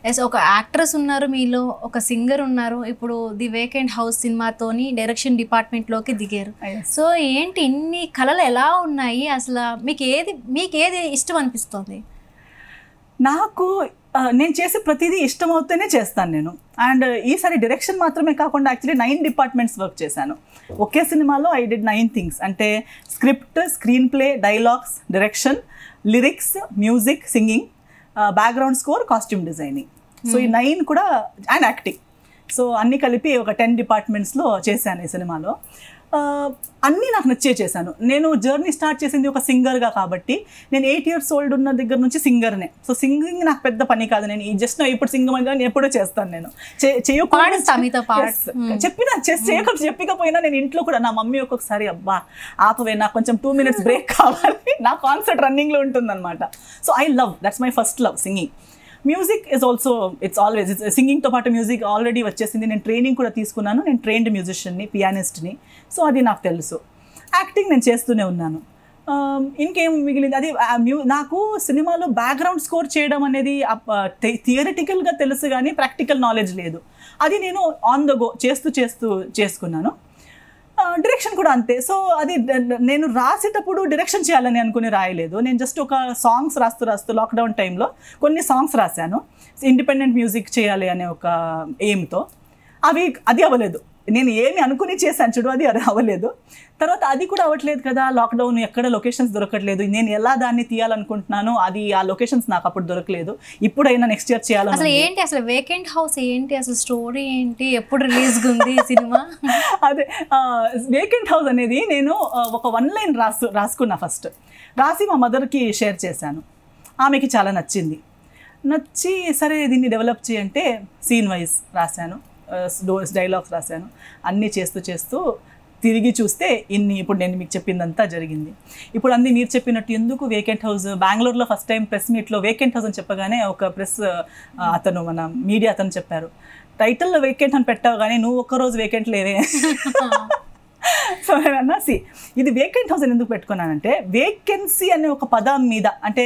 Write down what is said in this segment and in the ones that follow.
Yes, ఒక actress ఉన్నారు మీలో, ఒక సింగర్ ఉన్నారు, ఇప్పుడు ది వేకెంట్ హౌస్ సినిమాతోని డైరెక్షన్ డిపార్ట్మెంట్లోకి దిగారు. సో ఏంటి ఇన్ని కళలు ఎలా ఉన్నాయి అసలు? మీకు ఏది ఇష్టం అనిపిస్తుంది? నాకు నేను చేసే ప్రతిదీ ఇష్టమవుతూనే చేస్తాను నేను. అండ్ ఈసారి డైరెక్షన్ మాత్రమే కాకుండా యాక్చువల్లీ 9 డిపార్ట్మెంట్స్ వర్క్ చేశాను ఒకే సినిమాలో. I did 9 things. అంటే script, screenplay, dialogues, direction, lyrics, music, singing, background score, costume designing. So ఈ 9 కూడా, అండ్ యాక్టింగ్. సో అన్నీ కలిపి ఒక 10 డిపార్ట్మెంట్స్లో చేశాను ఈ సినిమాలో. అన్నీ నాకు నచ్చే చేశాను. నేను జర్నీ స్టార్ట్ చేసింది ఒక సింగర్గా కాబట్టి, నేను 8 years old ఉన్న దగ్గర నుంచి సింగర్నే. సో సింగింగ్ నాకు పెద్ద పని కాదు. నేను జస్ట్ ఇప్పుడు సింగం అని ఎప్పుడూ చేస్తాను. నేను చెప్పకపోయినా నేను ఇంట్లో కూడా నా మమ్మీ ఒక్కొక్కసారి అబ్బా ఆపవే, నాకు కొంచెం 2 minutes బ్రేక్ కావాలి, నా కాన్సర్ట్ రన్నింగ్లో ఉంటుందన్నమాట. So I love, that's my first love, singing. Music is also, it's always సింగింగ్తో పాటు మ్యూజిక్ ఆల్రెడీ వచ్చేసింది. నేను ట్రైనింగ్ కూడా తీసుకున్నాను. నేను ట్రైన్డ్ మ్యూజిషియన్ని, పియానిస్ట్ని. సో అది నాకు తెలుసు. యాక్టింగ్ నేను చేస్తూనే ఉన్నాను. ఇంకేం మిగిలింది? అది నాకు సినిమాలో బ్యాక్గ్రౌండ్ స్కోర్ చేయడం అనేది థియరిటికల్గా తెలుసు కానీ ప్రాక్టికల్ నాలెడ్జ్ లేదు. అది నేను ఆన్ ద గో చేసుకున్నాను. డైరెక్షన్ కూడా అంతే. సో అది నేను రాసేటప్పుడు డైరెక్షన్ చేయాలని అనుకుని రాయలేదు. నేను జస్ట్ ఒక సాంగ్స్ రాస్తూ లాక్డౌన్ టైంలో కొన్ని సాంగ్స్ రాశాను, ఇండిపెండెంట్ మ్యూజిక్ చేయాలి అనే ఒక ఎయిమ్తో. అది అవ్వలేదు. నేను ఏమి అనుకుని చేశాను చూడు, అది అవ్వలేదు. తర్వాత అది కూడా అవ్వట్లేదు కదా, లాక్డౌన్, ఎక్కడ లొకేషన్స్ దొరకట్లేదు. నేను ఎలా దాన్ని తీయాలనుకుంటున్నాను, అది ఆ లొకేషన్స్ నాకు అప్పుడు దొరకలేదు. ఇప్పుడైనా నెక్స్ట్ ఇయర్ చేయాలని. అసలు ఏంటి అసలు వేకెంట్ హౌస్ ఏంటి, అసలు స్టోరీ ఏంటి, ఎప్పుడు రిలీజ్ ఉంది సినిమా? అదే వేకెంట్ హౌస్ అనేది నేను ఒక 1 line రాసుకున్నా. ఫస్ట్ రాసి మా మదర్కి షేర్ చేశాను. ఆమెకి చాలా నచ్చి సరే దీన్ని డెవలప్ చేయంటే సీన్ వైజ్ రాశాను, డైలాగ్స్ రాశాను. అన్నీ చేస్తూ తిరిగి చూస్తే ఇప్పుడు నేను మీకు చెప్పిందంతా జరిగింది. ఇప్పుడు అన్నీ మీరు చెప్పినట్టు ఎందుకు వేకెంట్ హౌస్, బెంగళూరులో ఫస్ట్ టైం ప్రెస్ మీట్లో వేకెంట్ హౌస్ అని చెప్పగానే ఒక ప్రెస్ అతను, మన మీడియా అతను చెప్పారు, టైటిల్లో వేకెంట్ అని పెట్టావు కానీ నువ్వు ఒక్కరోజు వేకెంట్ లేవే. సో అన్నసి ఇది వేకెంట్ హౌస్ అని ఎందుకు పెట్టుకున్నానంటే, వేకెన్సీ అనే ఒక పదం మీద, అంటే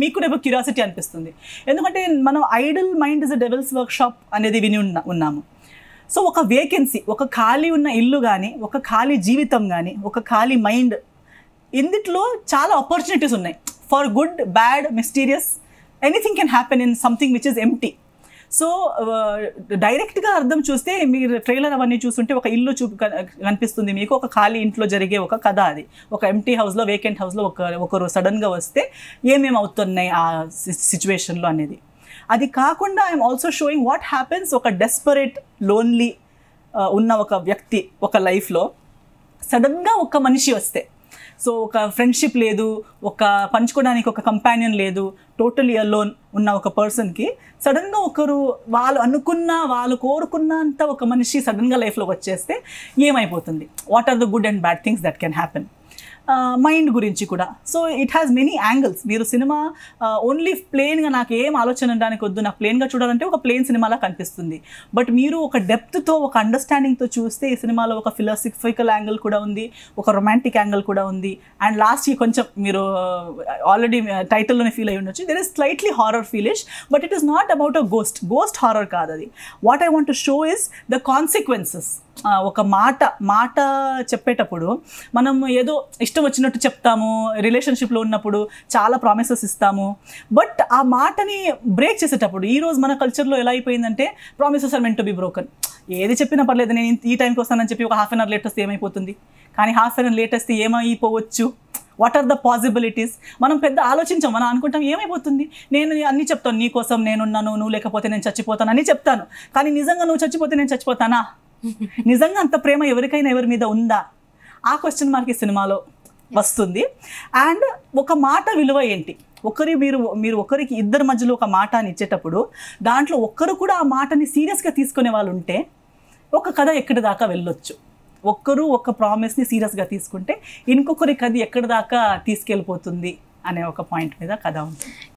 మీకు కూడా క్యూరియాసిటీ అనిపిస్తుంది. ఎందుకంటే మనం idle mind is a devil's workshop షాప్ అనేది విని ఉన్నాము. సో ఒక వేకెన్సీ, ఒక ఖాళీ ఉన్న ఇల్లు కానీ, ఒక ఖాళీ జీవితం కానీ, ఒక ఖాళీ మైండ్, ఇందులో చాలా ఆపర్చునిటీస్ ఉన్నాయి. For good, bad, mysterious, anything can happen in something which is empty. So డైరెక్ట్గా అర్థం చూస్తే, మీరు ట్రైలర్ అవన్నీ చూస్తుంటే ఒక ఇల్లు కనిపిస్తుంది మీకు, ఒక ఖాళీ ఇంట్లో జరిగే ఒక కథ. అది ఒక ఎంప్టీ హౌస్లో, వేకెంట్ హౌస్లో ఒకరు సడన్గా వస్తే ఏమేమి అవుతున్నాయి ఆ సిచ్యువేషన్లో అనేది. అది కాకుండా I'm also sowing what happens ఒక డెస్పరేట్, లోన్లీ ఉన్న ఒక వ్యక్తి ఒక లైఫ్లో సడన్గా ఒక మనిషి వస్తే, సో ఒక ఫ్రెండ్షిప్ లేదు, ఒక పంచుకోవడానికి ఒక కంపానియన్ లేదు, టోటలీ అలోన్ ఉన్న ఒక పర్సన్కి సడన్గా వాళ్ళు కోరుకున్నంత ఒక మనిషి సడన్గా లైఫ్లోకి వచ్చేస్తే ఏమైపోతుంది? What are the good and bad things that can happen? Mind గురించి కూడా. So it has many angles. మీరు సినిమా ఓన్లీ ప్లెయిన్గా నాకు ఏం ఆలోచన ఉండడానికి వద్దు, నాకు ప్లెయిన్గా చూడాలంటే ఒక ప్లెయిన్ సినిమాలా కనిపిస్తుంది. బట్ మీరు ఒక డెప్త్తో, ఒక అండర్స్టాండింగ్తో చూస్తే ఈ సినిమాలో ఒక ఫిలాసఫికల్ యాంగిల్ కూడా ఉంది, ఒక రొమాంటిక్ యాంగిల్ కూడా ఉంది. అండ్ లాస్ట్కి కొంచెం మీరు ఆల్రెడీ టైటిల్లోనే ఫీల్ అయ్యి ఉండొచ్చు, there is slightly horror feelish, but it is not about a ghost horror కాదు అది. What I want to show is the consequences. ఒక మాట చెప్పేటప్పుడు మనం ఏదో ఇష్టం వచ్చినట్టు చెప్తాము, రిలేషన్షిప్లో ఉన్నప్పుడు చాలా ప్రామిసెస్ ఇస్తాము, బట్ ఆ మాటని బ్రేక్ చేసేటప్పుడు, ఈరోజు మన కల్చర్లో ఎలా అయిపోయిందంటే promises are meant to be broken. ఏది చెప్పినా పర్లేదు, నేను ఈ టైంకి వస్తానని చెప్పి ఒక 1/2 hour లేట్ వస్తే ఏమైపోతుంది, కానీ 1/2 hour లేట్ వస్తే ఏమైపోవచ్చు, వాట్ ఆర్ ద పాసిబిలిటీస్? మనం పెద్ద ఆలోచించాం, మనం అనుకుంటాం ఏమైపోతుంది, నేను అన్నీ చెప్తాను, నీ కోసం నేనున్నాను, నువ్వు లేకపోతే నేను చచ్చిపోతాను అని చెప్తాను, కానీ నిజంగా నువ్వు చచ్చిపోతే నేను చచ్చిపోతానా? నిజంగా అంత ప్రేమ ఎవరికైనా ఎవరి మీద ఉందా? ఆ క్వశ్చన్ మార్క్ ఈ సినిమాలో వస్తుంది. అండ్ ఒక మాట విలువ ఏంటి, మీరు ఒకరికి ఇద్దరి మధ్యలో ఒక మాట అని ఇచ్చేటప్పుడు దాంట్లో ఒక్కరు కూడా ఆ మాటని సీరియస్గా తీసుకునే వాళ్ళు ఉంటే ఒక కథ ఎక్కడి దాకా వెళ్ళొచ్చు. ఒక్కరు ఒక ప్రామిస్ని సీరియస్గా తీసుకుంటే ఇంకొకరికి అది ఎక్కడి దాకా తీసుకెళ్ళిపోతుంది అనే ఒక పాయింట్ మీద కథ ఉంటుంది.